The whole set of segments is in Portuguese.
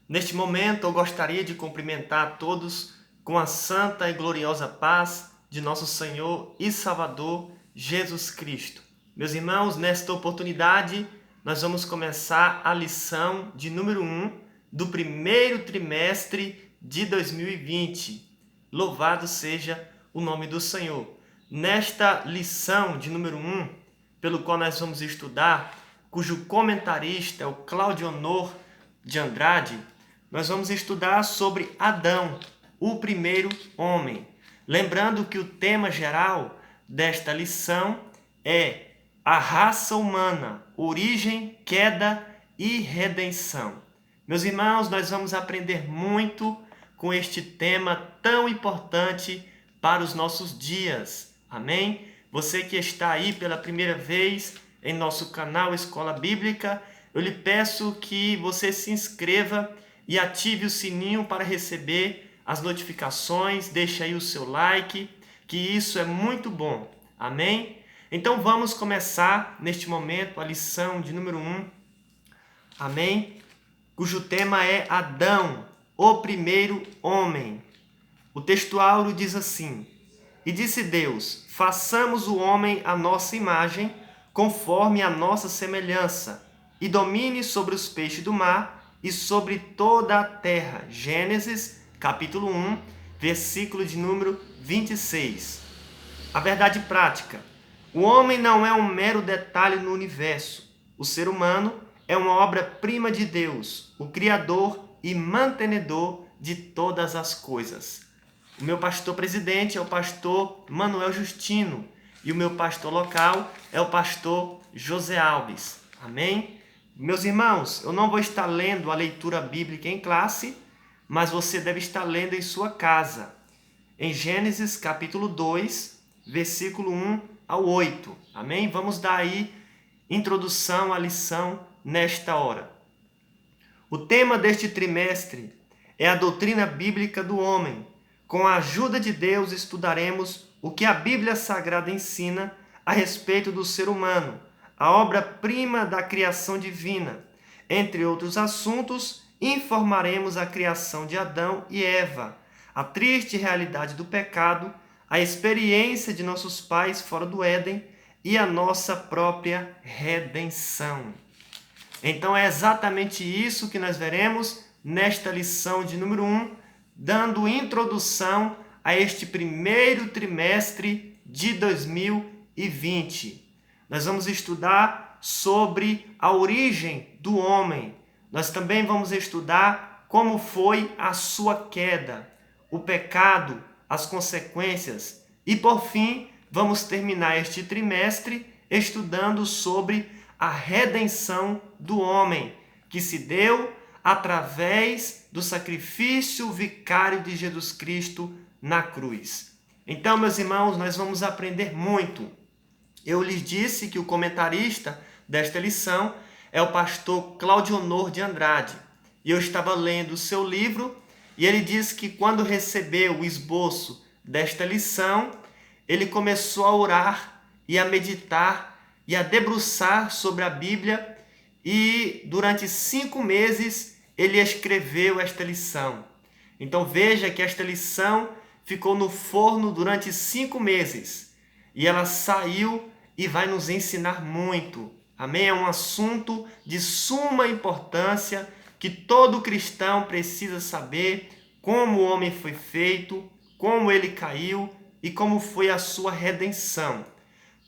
Neste momento, eu gostaria de cumprimentar a todos com a santa e gloriosa paz de nosso Senhor e Salvador Jesus Cristo. Meus irmãos, nesta oportunidade, nós vamos começar a lição de número 1 do primeiro trimestre de 2020. Louvado seja o nome do Senhor. Nesta lição de número 1, pelo qual nós vamos estudar, cujo comentarista é o Cláudio Honor de Andrade, nós vamos estudar sobre Adão, o primeiro homem. Lembrando que o tema geral desta lição é a raça humana, origem, queda e redenção. Meus irmãos, nós vamos aprender muito com este tema tão importante para os nossos dias. Amém? Você que está aí pela primeira vez em nosso canal Escola Bíblica, eu lhe peço que você se inscreva e ative o sininho para receber as notificações, deixe aí o seu like, que isso é muito bom. Amém? Então vamos começar neste momento a lição de número 1. Amém? Cujo tema é Adão, o primeiro homem. O texto áureo diz assim: E disse Deus, façamos o homem à nossa imagem, conforme a nossa semelhança, e domine sobre os peixes do mar e sobre toda a terra. Gênesis, capítulo 1, versículo de número 26. A verdade prática. O homem não é um mero detalhe no universo. O ser humano é uma obra-prima de Deus, o Criador e mantenedor de todas as coisas. O meu pastor presidente é o pastor Manuel Justino e o meu pastor local é o pastor José Alves. Amém? Meus irmãos, eu não vou estar lendo a leitura bíblica em classe, mas você deve estar lendo em sua casa. Em Gênesis capítulo 2, versículo 1 ao 8. Amém? Vamos dar aí introdução à lição nesta hora. O tema deste trimestre é a doutrina bíblica do homem. Com a ajuda de Deus, estudaremos o que a Bíblia Sagrada ensina a respeito do ser humano, a obra-prima da criação divina. Entre outros assuntos, informaremos a criação de Adão e Eva, a triste realidade do pecado, a experiência de nossos pais fora do Éden e a nossa própria redenção. Então é exatamente isso que nós veremos nesta lição de número 1, dando introdução a este primeiro trimestre de 2020. Nós vamos estudar sobre a origem do homem. Nós também vamos estudar como foi a sua queda, o pecado, as consequências. E, por fim, vamos terminar este trimestre estudando sobre a redenção do homem, que se deu através do sacrifício vicário de Jesus Cristo na cruz. Então, meus irmãos, nós vamos aprender muito. Eu lhes disse que o comentarista desta lição é o pastor Cláudio Honor de Andrade. E eu estava lendo o seu livro e ele diz que quando recebeu o esboço desta lição, ele começou a orar e a meditar e a debruçar sobre a Bíblia e durante 5 meses ele escreveu esta lição. Então veja que esta lição ficou no forno durante 5 meses e ela saiu e vai nos ensinar muito. Amém? É um assunto de suma importância que todo cristão precisa saber como o homem foi feito, como ele caiu e como foi a sua redenção.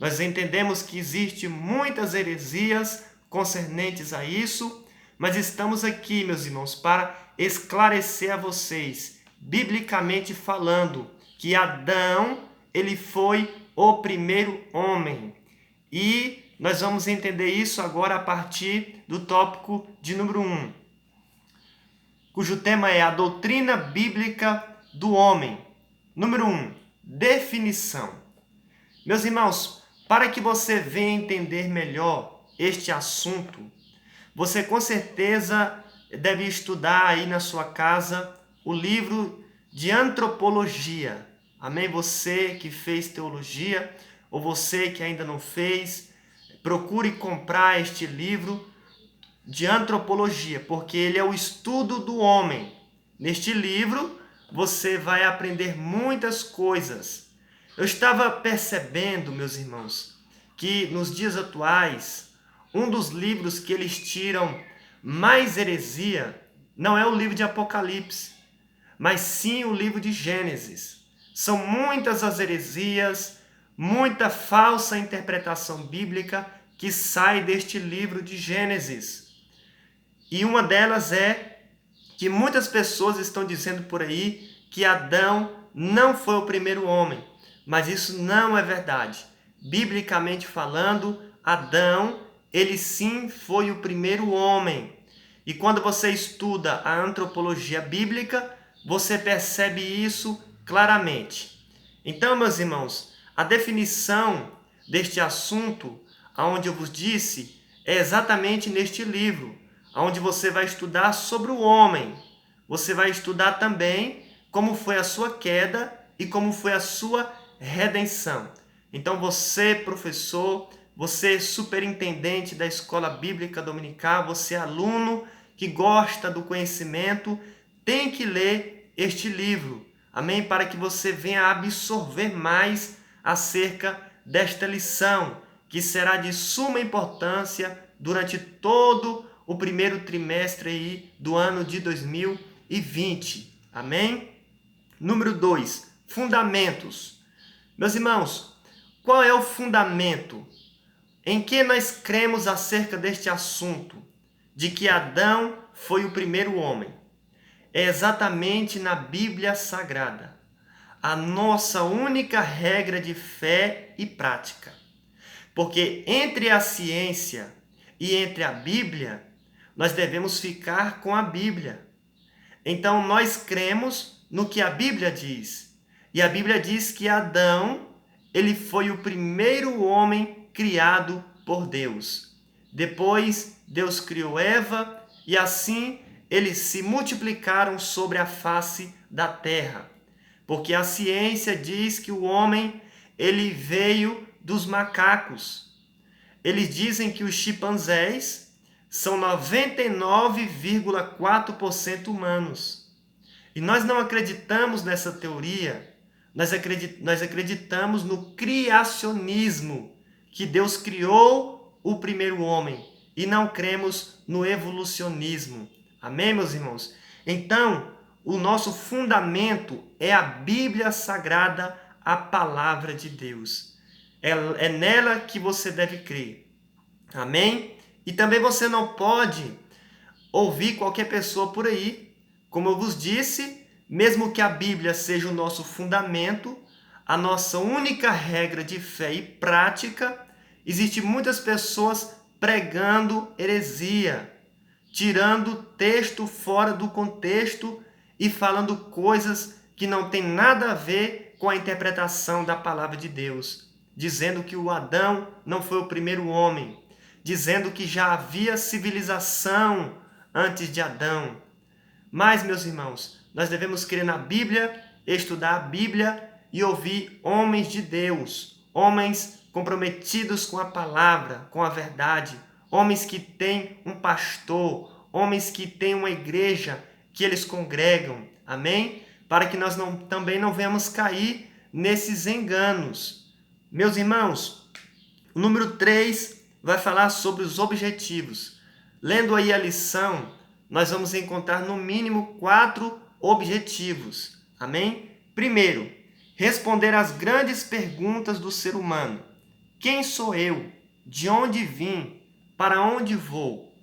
Nós entendemos que existem muitas heresias concernentes a isso, mas estamos aqui, meus irmãos, para esclarecer a vocês, biblicamente falando, que Adão, ele foi o primeiro homem. E nós vamos entender isso agora a partir do tópico de número 1, cujo tema é a doutrina bíblica do homem. Número 1, definição. Meus irmãos, para que você venha entender melhor este assunto, você com certeza deve estudar aí na sua casa o livro de antropologia. Amém? Você que fez teologia ou você que ainda não fez, procure comprar este livro de antropologia, porque ele é o estudo do homem. Neste livro, você vai aprender muitas coisas. Eu estava percebendo, meus irmãos, que nos dias atuais, um dos livros que eles tiram mais heresia não é o livro de Apocalipse, mas sim o livro de Gênesis. São muitas as heresias, muita falsa interpretação bíblica que sai deste livro de Gênesis. E uma delas é que muitas pessoas estão dizendo por aí que Adão não foi o primeiro homem, mas isso não é verdade. Biblicamente falando, Adão, ele sim foi o primeiro homem. E quando você estuda a antropologia bíblica, você percebe isso claramente. Então, meus irmãos, a definição deste assunto, aonde eu vos disse, é exatamente neste livro, onde você vai estudar sobre o homem. Você vai estudar também como foi a sua queda e como foi a sua redenção. Então você, professor, você, superintendente da escola bíblica dominical, você, aluno que gosta do conhecimento, tem que ler este livro. Amém? Para que você venha absorver mais acerca desta lição, que será de suma importância durante todo o primeiro trimestre aí do ano de 2020. Amém? Número 2, fundamentos. Meus irmãos, qual é o fundamento? Em que nós cremos acerca deste assunto? De que Adão foi o primeiro homem. É exatamente na Bíblia Sagrada. A nossa única regra de fé e prática. Porque entre a ciência e entre a Bíblia, nós devemos ficar com a Bíblia. Então, nós cremos no que a Bíblia diz. E a Bíblia diz que Adão, ele foi o primeiro homem criado por Deus. Depois, Deus criou Eva e assim eles se multiplicaram sobre a face da terra. Porque a ciência diz que o homem, ele veio dos macacos. Eles dizem que os chimpanzés são 99,4% humanos. E nós não acreditamos nessa teoria, nós acreditamos no criacionismo, que Deus criou o primeiro homem, e não cremos no evolucionismo. Amém, meus irmãos? Então, o nosso fundamento é a Bíblia Sagrada, a Palavra de Deus. É nela que você deve crer. Amém? E também você não pode ouvir qualquer pessoa por aí. Como eu vos disse, mesmo que a Bíblia seja o nosso fundamento, a nossa única regra de fé e prática, existem muitas pessoas pregando heresia, tirando texto fora do contexto e falando coisas que não tem nada a ver com a interpretação da palavra de Deus, dizendo que o Adão não foi o primeiro homem, dizendo que já havia civilização antes de Adão. Mas, meus irmãos, nós devemos crer na Bíblia, estudar a Bíblia e ouvir homens de Deus, homens comprometidos com a palavra, com a verdade, homens que têm um pastor, homens que têm uma igreja que eles congregam. Amém? Para que nós também não venhamos cair nesses enganos. Meus irmãos, o número 3 vai falar sobre os objetivos. Lendo aí a lição, nós vamos encontrar no mínimo 4 objetivos. Amém? Primeiro, responder às grandes perguntas do ser humano. Quem sou eu? De onde vim? Para onde vou?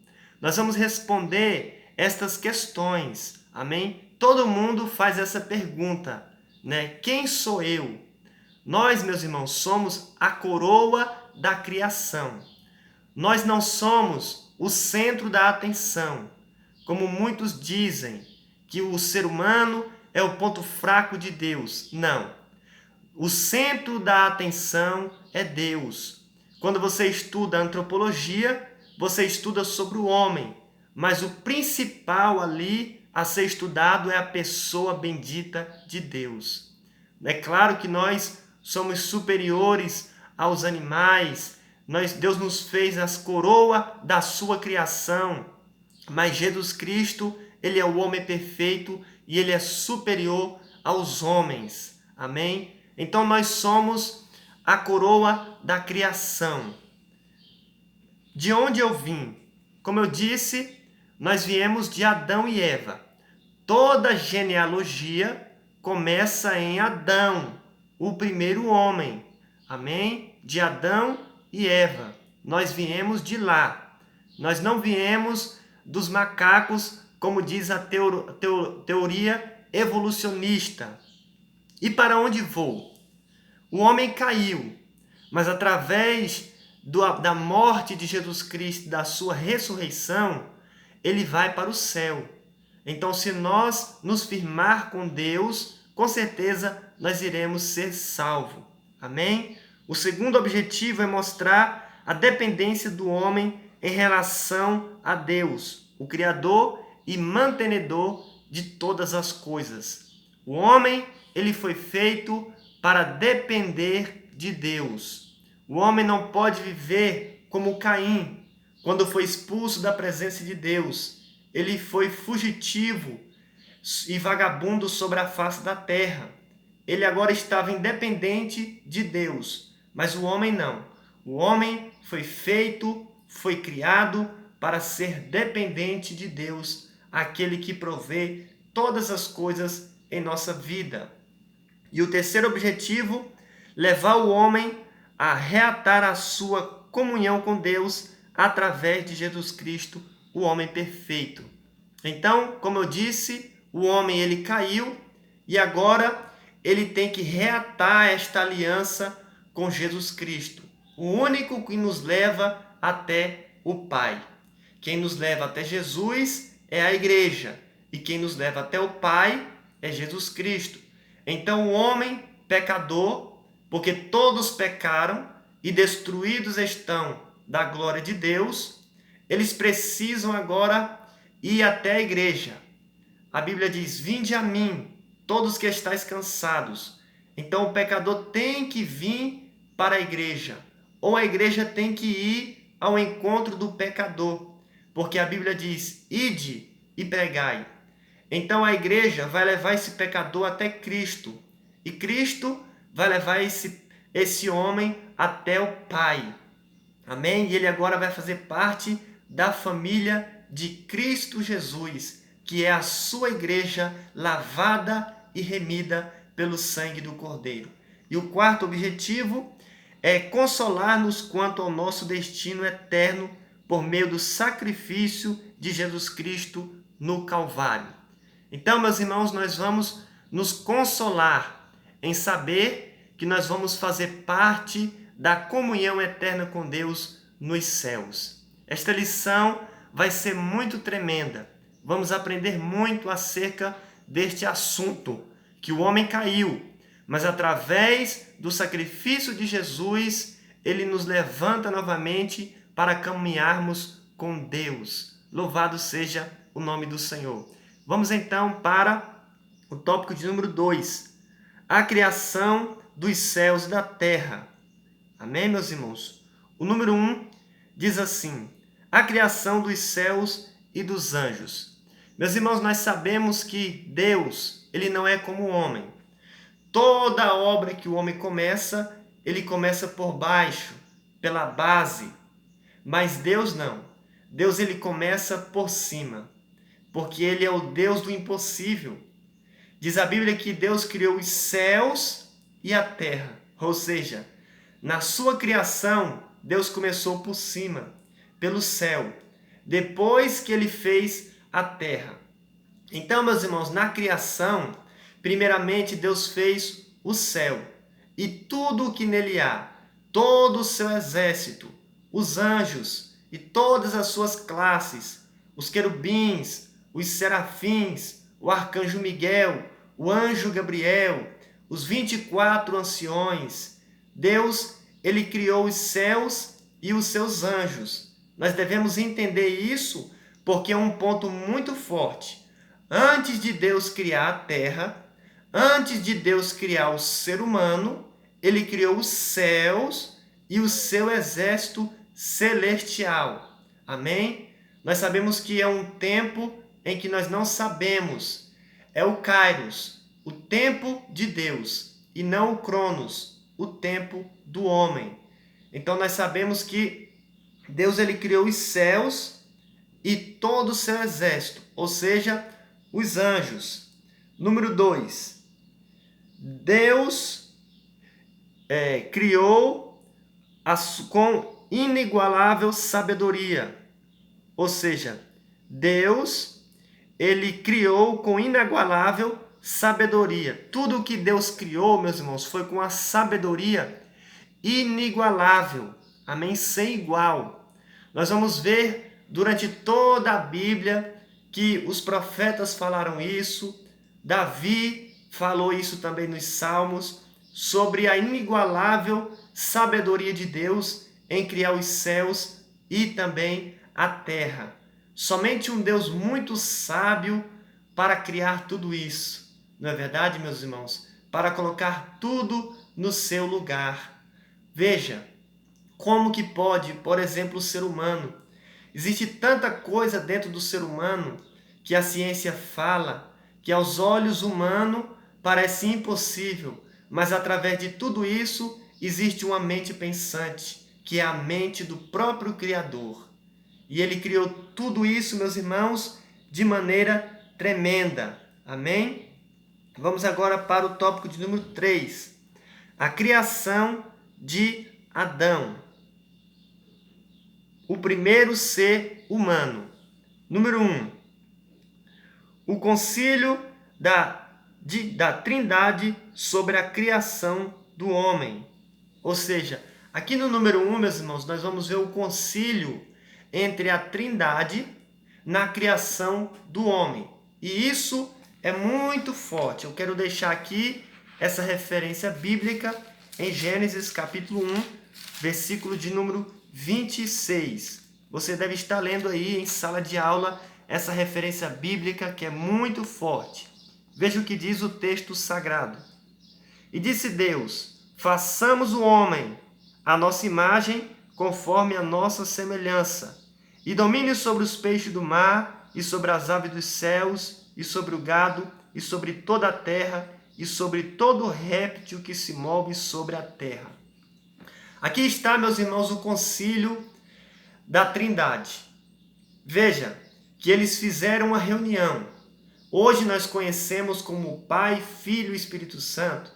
Nós vamos responder estas questões. Amém? Todo mundo faz essa pergunta, né? Quem sou eu? Nós, meus irmãos, somos a coroa da criação. Nós não somos o centro da atenção, como muitos dizem, que o ser humano é o ponto fraco de Deus. Não. O centro da atenção é Deus. Quando você estuda antropologia, você estuda sobre o homem, mas o principal ali a ser estudado é a pessoa bendita de Deus. É claro que nós somos superiores aos animais, Deus nos fez as coroas da sua criação, mas Jesus Cristo, ele é o homem perfeito e ele é superior aos homens. Amém? Então nós somos a coroa da criação. De onde eu vim? Como eu disse, nós viemos de Adão e Eva. Toda genealogia começa em Adão, o primeiro homem. Amém? De Adão e Eva. Nós viemos de lá. Nós não viemos dos macacos, como diz a teoria evolucionista. E para onde vou? O homem caiu, mas através da morte de Jesus Cristo, da sua ressurreição, ele vai para o céu. Então, se nós nos firmar com Deus, com certeza nós iremos ser salvos. Amém? O segundo objetivo é mostrar a dependência do homem em relação a Deus, o Criador e mantenedor de todas as coisas. O homem, ele foi feito para depender de Deus. O homem não pode viver como Caim, quando foi expulso da presença de Deus. Ele foi fugitivo e vagabundo sobre a face da terra. Ele agora estava independente de Deus, mas o homem não. O homem foi feito, foi criado para ser dependente de Deus, aquele que provê todas as coisas em nossa vida. E o terceiro objetivo, levar o homem a reatar a sua comunhão com Deus através de Jesus Cristo, o homem perfeito. Então, como eu disse, o homem ele caiu e agora ele tem que reatar esta aliança com Jesus Cristo, o único que nos leva até o Pai. Quem nos leva até Jesus é a igreja e quem nos leva até o Pai é Jesus Cristo. Então, o homem pecador, porque todos pecaram e destruídos estão da glória de Deus, eles precisam agora ir até a igreja. A Bíblia diz: vinde a mim, todos que estáis cansados. Então o pecador tem que vir para a igreja, ou a igreja tem que ir ao encontro do pecador, porque a Bíblia diz: ide e pregai. Então a igreja vai levar esse pecador até Cristo, e Cristo vai levar esse homem até o Pai. Amém? E ele agora vai fazer parte da família de Cristo Jesus, que é a sua igreja lavada e remida pelo sangue do Cordeiro. E o quarto objetivo é consolar-nos quanto ao nosso destino eterno por meio do sacrifício de Jesus Cristo no Calvário. Então, meus irmãos, nós vamos nos consolar em saber que nós vamos fazer parte da comunhão eterna com Deus nos céus. Esta lição vai ser muito tremenda. Vamos aprender muito acerca deste assunto, que o homem caiu, mas através do sacrifício de Jesus, ele nos levanta novamente para caminharmos com Deus. Louvado seja o nome do Senhor. Vamos então para o tópico de número 2, a criação dos céus e da terra. Amém, meus irmãos? O número 1 diz assim: a criação dos céus e dos anjos. Meus irmãos, nós sabemos que Deus, ele não é como o homem. Toda obra que o homem começa, ele começa por baixo, pela base. Mas Deus não. Deus, ele começa por cima, porque ele é o Deus do impossível. Diz a Bíblia que Deus criou os céus e a terra, ou seja, na sua criação, Deus começou por cima, pelo céu, depois que ele fez a terra. Então, meus irmãos, na criação, primeiramente Deus fez o céu e tudo o que nele há, todo o seu exército, os anjos e todas as suas classes, os querubins, os serafins, o arcanjo Miguel, o anjo Gabriel, os 24 anciões. Deus, ele criou os céus e os seus anjos. Nós devemos entender isso porque é um ponto muito forte. Antes de Deus criar a terra, antes de Deus criar o ser humano, ele criou os céus e o seu exército celestial. Amém? Nós sabemos que é um tempo em que nós não sabemos. É o Kairos, o tempo de Deus, e não o Cronos, o tempo do homem. Então nós sabemos que Deus ele criou os céus e todo o seu exército, ou seja, os anjos. Número 2. Deus criou com inigualável sabedoria. Ou seja, Deus, ele criou com inigualável sabedoria. Tudo o que Deus criou, meus irmãos, foi com a sabedoria inigualável. Amém? Sem igual. Nós vamos ver durante toda a Bíblia que os profetas falaram isso. Davi falou isso também nos Salmos, sobre a inigualável sabedoria de Deus em criar os céus e também a terra. Somente um Deus muito sábio para criar tudo isso. Não é verdade, meus irmãos? Para colocar tudo no seu lugar. Veja, como que pode, por exemplo, o ser humano? Existe tanta coisa dentro do ser humano que a ciência fala que aos olhos humanos parece impossível, mas através de tudo isso existe uma mente pensante, que é a mente do próprio Criador. E ele criou tudo isso, meus irmãos, de maneira tremenda. Amém? Vamos agora para o tópico de número 3. A criação de Adão. O primeiro ser humano. Número 1. O concílio da Trindade sobre a criação do homem. Ou seja, aqui no número 1, meus irmãos, nós vamos ver o concílio entre a Trindade na criação do homem. E isso é muito forte. Eu quero deixar aqui essa referência bíblica em Gênesis capítulo 1, versículo de número 26. Você deve estar lendo aí em sala de aula essa referência bíblica que é muito forte. Veja o que diz o texto sagrado. E disse Deus: façamos o homem à nossa imagem, conforme a nossa semelhança, e domine sobre os peixes do mar, e sobre as aves dos céus, e sobre o gado, e sobre toda a terra, e sobre todo réptil que se move sobre a terra. Aqui está, meus irmãos, o concílio da Trindade. Veja que eles fizeram uma reunião. Hoje nós conhecemos como Pai, Filho e Espírito Santo.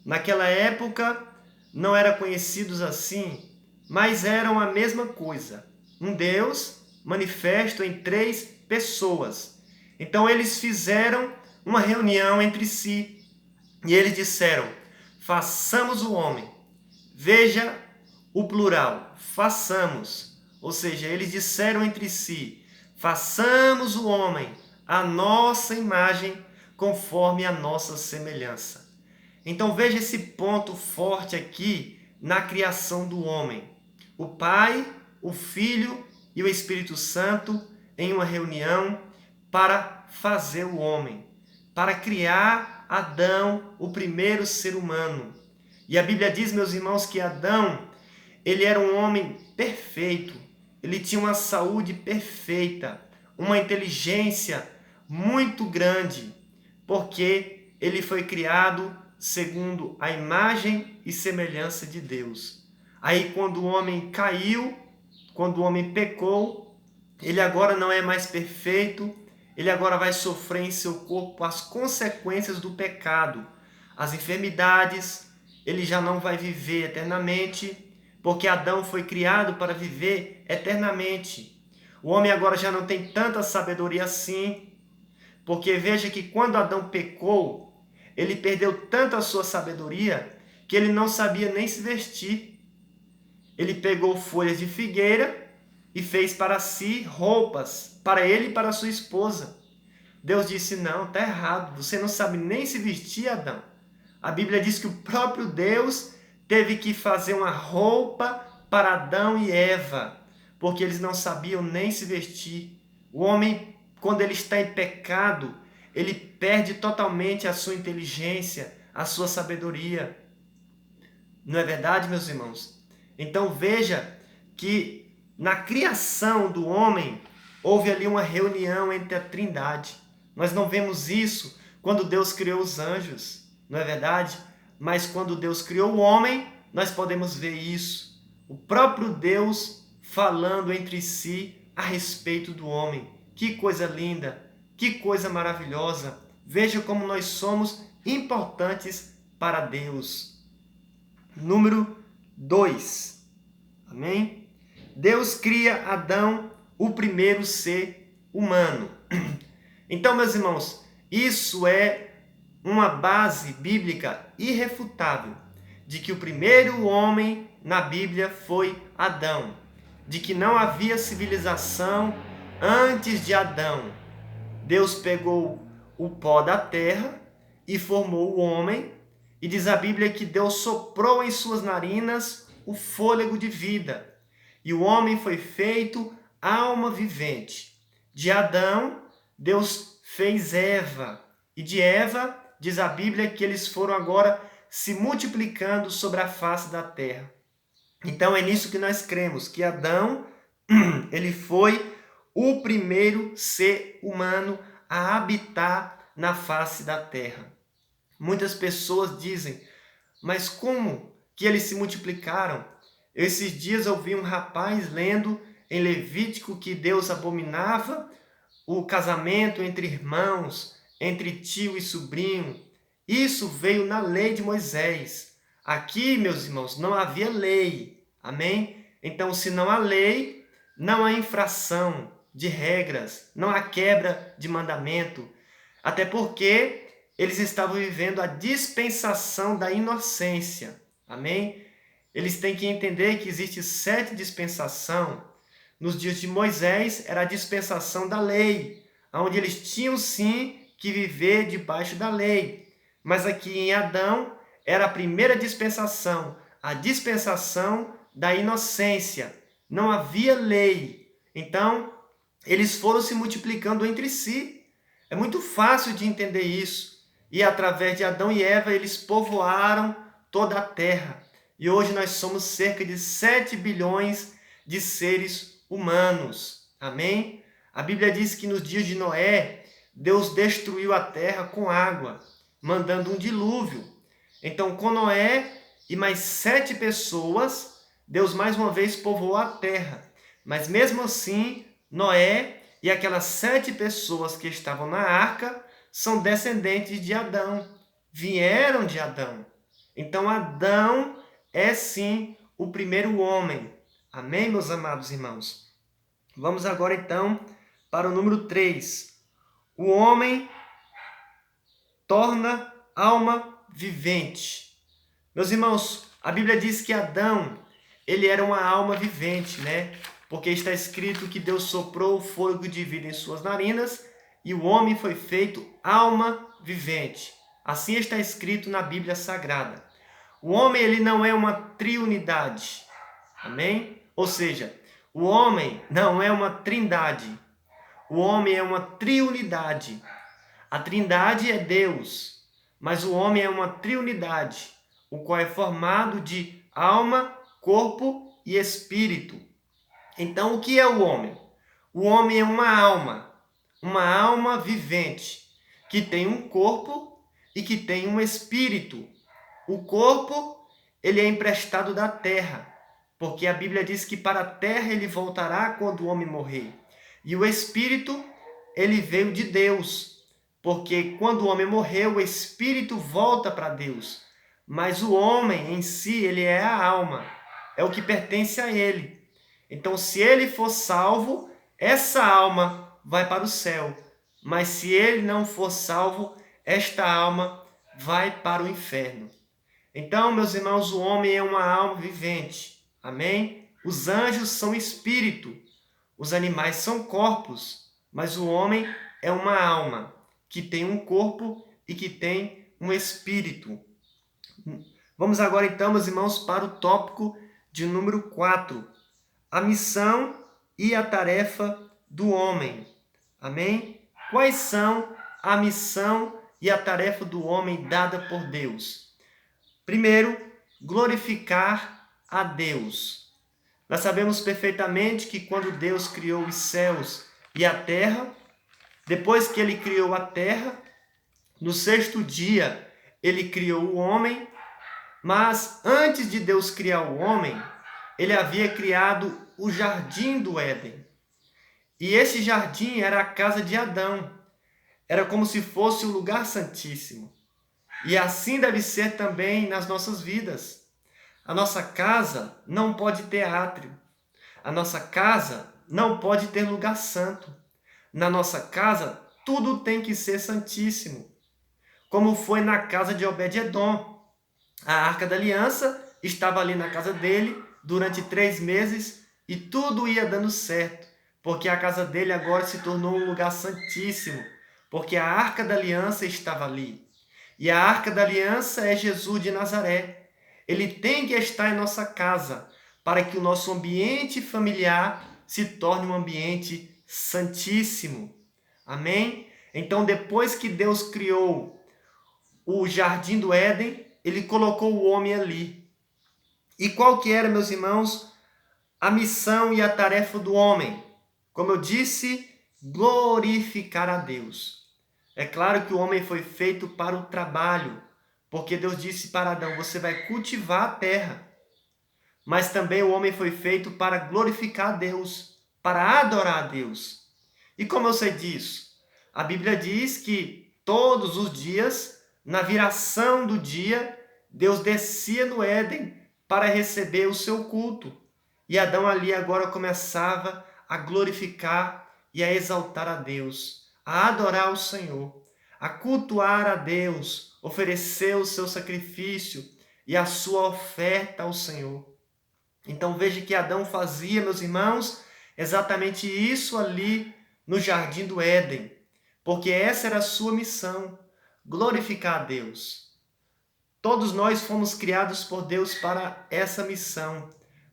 Naquela época não eram conhecidos assim, mas eram a mesma coisa. Um Deus manifesto em 3 pessoas. Então eles fizeram uma reunião entre si e eles disseram: façamos o homem. Veja o plural, façamos. Ou seja, eles disseram entre si: façamos o homem à nossa imagem, conforme a nossa semelhança. Então veja esse ponto forte aqui na criação do homem. O Pai, o Filho e o Espírito Santo em uma reunião para fazer o homem, para criar Adão, o primeiro ser humano. E a Bíblia diz, meus irmãos, que Adão, ele era um homem perfeito, ele tinha uma saúde perfeita, uma inteligência muito grande, porque ele foi criado segundo a imagem e semelhança de Deus. Aí quando o homem caiu, quando o homem pecou, ele agora não é mais perfeito, ele agora vai sofrer em seu corpo as consequências do pecado, as enfermidades, ele já não vai viver eternamente, porque Adão foi criado para viver eternamente. O homem agora já não tem tanta sabedoria assim, porque veja que quando Adão pecou, ele perdeu tanto a sua sabedoria que ele não sabia nem se vestir. Ele pegou folhas de figueira e fez para si roupas, para ele e para sua esposa. Deus disse: não, está errado, você não sabe nem se vestir, Adão. A Bíblia diz que o próprio Deus teve que fazer uma roupa para Adão e Eva, porque eles não sabiam nem se vestir. O homem, quando ele está em pecado, ele perde totalmente a sua inteligência, a sua sabedoria. Não é verdade, meus irmãos? Então veja que na criação do homem, houve ali uma reunião entre a Trindade. Nós não vemos isso quando Deus criou os anjos, não é verdade? Mas quando Deus criou o homem, nós podemos ver isso. O próprio Deus falando entre si a respeito do homem. Que coisa linda, que coisa maravilhosa. Veja como nós somos importantes para Deus. Número 2. Amém? Deus cria Adão, o primeiro ser humano. Então, meus irmãos, isso é uma base bíblica irrefutável de que o primeiro homem na Bíblia foi Adão, de que não havia civilização antes de Adão. Deus pegou o pó da terra e formou o homem, e diz a Bíblia que Deus soprou em suas narinas o fôlego de vida, e o homem foi feito alma vivente. De Adão, Deus fez Eva, e de Eva, diz a Bíblia que eles foram agora se multiplicando sobre a face da terra. Então é nisso que nós cremos, que Adão, ele foi o primeiro ser humano a habitar na face da terra. Muitas pessoas dizem, mas como que eles se multiplicaram? Esses dias eu vi um rapaz lendo em Levítico que Deus abominava o casamento entre irmãos, entre tio e sobrinho. Isso veio na lei de Moisés. Aqui, meus irmãos, não havia lei. Amém? Então, se não há lei, não há infração de regras, não há quebra de mandamento. Até porque eles estavam vivendo a dispensação da inocência. Amém? Eles têm que entender que existe 7 dispensações. Nos dias de Moisés era a dispensação da lei, onde eles tinham sim que viver debaixo da lei. Mas aqui em Adão era a primeira dispensação, a dispensação da inocência. Não havia lei. Então, eles foram se multiplicando entre si. É muito fácil de entender isso. E através de Adão e Eva, eles povoaram toda a terra. E hoje nós somos cerca de 7 bilhões de seres humanos. Amém? A Bíblia diz que nos dias de Noé, Deus destruiu a terra com água, mandando um dilúvio. Então, com Noé e mais 7 pessoas, Deus mais uma vez povoou a terra. Mas mesmo assim, Noé e aquelas 7 pessoas que estavam na arca são descendentes de Adão, vieram de Adão. Então, Adão é sim o primeiro homem. Amém, meus amados irmãos? Vamos agora então para o número 3. O homem torna alma vivente. Meus irmãos, a Bíblia diz que Adão, ele era uma alma vivente, né? Porque está escrito que Deus soprou o fôlego de vida em suas narinas e o homem foi feito alma vivente. Assim está escrito na Bíblia Sagrada. O homem, ele não é uma triunidade. Amém? Ou seja, o homem não é uma trindade. O homem é uma triunidade. A trindade é Deus, mas o homem é uma triunidade, o qual é formado de alma, corpo e espírito. Então, o que é o homem? O homem é uma alma vivente, que tem um corpo e que tem um espírito. O corpo, ele é emprestado da terra, porque a Bíblia diz que para a terra ele voltará quando o homem morrer. E o espírito, ele veio de Deus, porque quando o homem morreu, o espírito volta para Deus. Mas o homem em si, ele é a alma, é o que pertence a ele. Então, se ele for salvo, essa alma vai para o céu. Mas se ele não for salvo, esta alma vai para o inferno. Então, meus irmãos, o homem é uma alma vivente. Amém? Os anjos são espírito. Os animais são corpos. Mas o homem é uma alma que tem um corpo e que tem um espírito. Vamos agora, então, meus irmãos, para o tópico de número 4. A missão e a tarefa do homem. Amém? Quais são a missão e a tarefa do homem dada por Deus? Primeiro, glorificar a Deus. Nós sabemos perfeitamente que quando Deus criou os céus e a terra. Depois que ele criou a terra, no sexto dia ele criou o homem, mas antes de Deus criar o homem, ele havia criado o jardim do Éden. E esse jardim era a casa de Adão. Era como se fosse o lugar santíssimo. E assim deve ser também nas nossas vidas. A nossa casa não pode ter átrio. A nossa casa não pode ter lugar santo. Na nossa casa, tudo tem que ser santíssimo. Como foi na casa de Obed-edom. A Arca da Aliança estava ali na casa dele durante 3 meses e tudo ia dando certo, porque a casa dele agora se tornou um lugar santíssimo, porque a Arca da Aliança estava ali. E a Arca da Aliança é Jesus de Nazaré. Ele tem que estar em nossa casa para que o nosso ambiente familiar se torne um ambiente santíssimo. Amém? Então, depois que Deus criou o jardim do Éden, ele colocou o homem ali. E qual que era, meus irmãos, a missão e a tarefa do homem? Como eu disse, glorificar a Deus. É claro que o homem foi feito para o trabalho, porque Deus disse para Adão, você vai cultivar a terra. Mas também o homem foi feito para glorificar a Deus, para adorar a Deus. E como eu sei disso? A Bíblia diz que todos os dias, na viração do dia, Deus descia no Éden para receber o seu culto. E Adão ali agora começava a glorificar e a exaltar a Deus, a adorar o Senhor, a cultuar a Deus, oferecer o seu sacrifício e a sua oferta ao Senhor. Então veja que Adão fazia, meus irmãos, exatamente isso ali no jardim do Éden, porque essa era a sua missão, glorificar a Deus. Todos nós fomos criados por Deus para essa missão,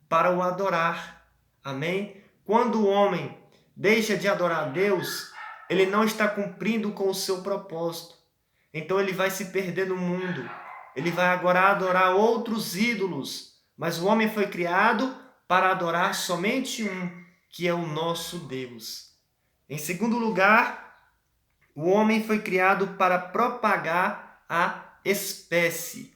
para o adorar. Amém? Quando o homem deixa de adorar a Deus, ele não está cumprindo com o seu propósito. Então ele vai se perder no mundo. Ele vai agora adorar outros ídolos. Mas o homem foi criado para adorar somente um, que é o nosso Deus. Em segundo lugar, o homem foi criado para propagar a espécie.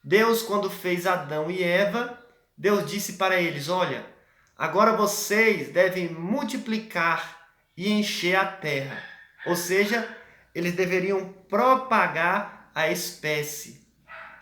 Deus, quando fez Adão e Eva, Deus disse para eles, olha, agora vocês devem multiplicar e encher a terra. Ou seja, eles deveriam propagar a espécie.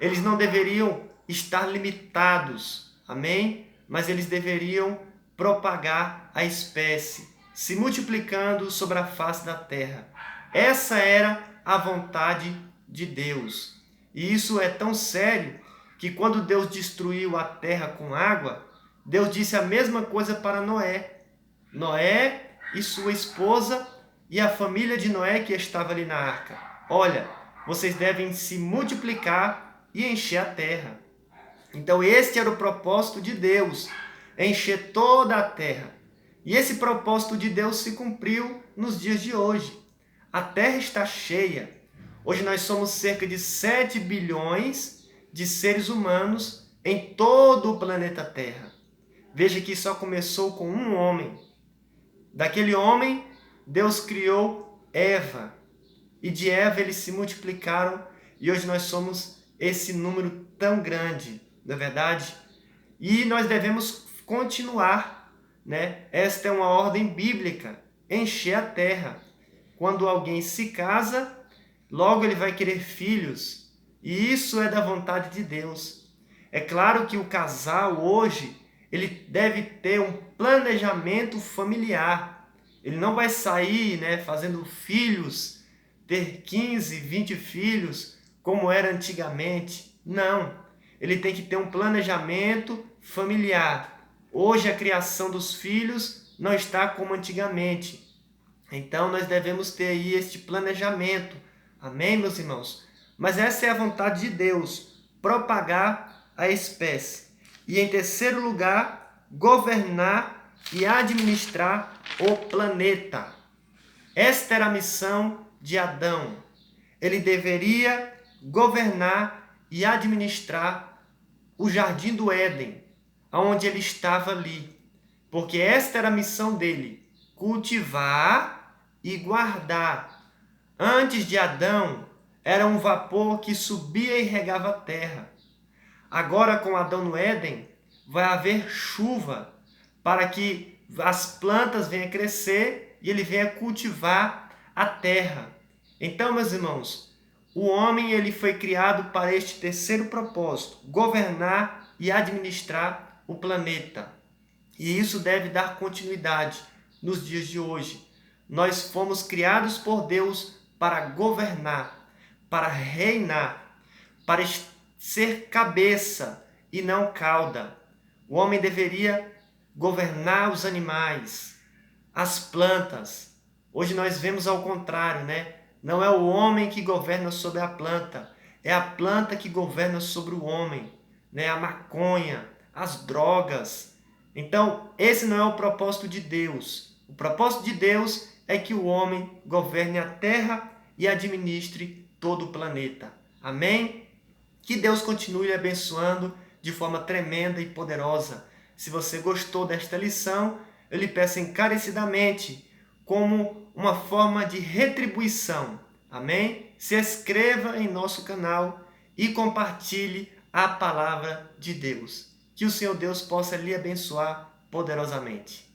Eles não deveriam estar limitados, amém? Mas eles deveriam propagar a espécie, se multiplicando sobre a face da terra. Essa era a vontade de Deus. E isso é tão sério que quando Deus destruiu a terra com água, Deus disse a mesma coisa para Noé. Noé e sua esposa e a família de Noé que estava ali na arca. Olha, vocês devem se multiplicar e encher a terra. Então este era o propósito de Deus, encher toda a terra. E esse propósito de Deus se cumpriu nos dias de hoje. A terra está cheia. Hoje nós somos cerca de 7 bilhões de seres humanos em todo o planeta Terra. Veja que só começou com um homem. Daquele homem, Deus criou Eva. E de Eva eles se multiplicaram e hoje nós somos esse número tão grande, não é verdade? E nós devemos continuar, né? Esta é uma ordem bíblica, encher a terra. Quando alguém se casa, logo ele vai querer filhos. E isso é da vontade de Deus. É claro que o casal hoje, ele deve ter um planejamento familiar. Ele não vai sair, né, fazendo filhos, ter 15, 20 filhos, como era antigamente. Não. Ele tem que ter um planejamento familiar. Hoje a criação dos filhos não está como antigamente. Então nós devemos ter aí este planejamento. Amém, meus irmãos? Mas essa é a vontade de Deus, propagar a espécie. E em terceiro lugar, governar e administrar o planeta. Esta era a missão de Adão. Ele deveria governar e administrar o jardim do Éden, onde ele estava ali. Porque esta era a missão dele, cultivar e guardar. Antes de Adão, era um vapor que subia e regava a terra. Agora, com Adão no Éden, vai haver chuva para que as plantas venham crescer e ele venha cultivar a terra. Então, meus irmãos, o homem ele foi criado para este terceiro propósito: governar e administrar o planeta. E isso deve dar continuidade nos dias de hoje. Nós fomos criados por Deus para governar, para reinar, para ser cabeça e não cauda. O homem deveria governar os animais, as plantas. Hoje nós vemos ao contrário, né? Não é o homem que governa sobre a planta, é a planta que governa sobre o homem, né? A maconha, as drogas. Então, esse não é o propósito de Deus. O propósito de Deus é que o homem governe a terra e administre todo o planeta. Amém? Que Deus continue lhe abençoando de forma tremenda e poderosa. Se você gostou desta lição, eu lhe peço encarecidamente, como uma forma de retribuição. Amém? Se inscreva em nosso canal e compartilhe a palavra de Deus. Que o Senhor Deus possa lhe abençoar poderosamente.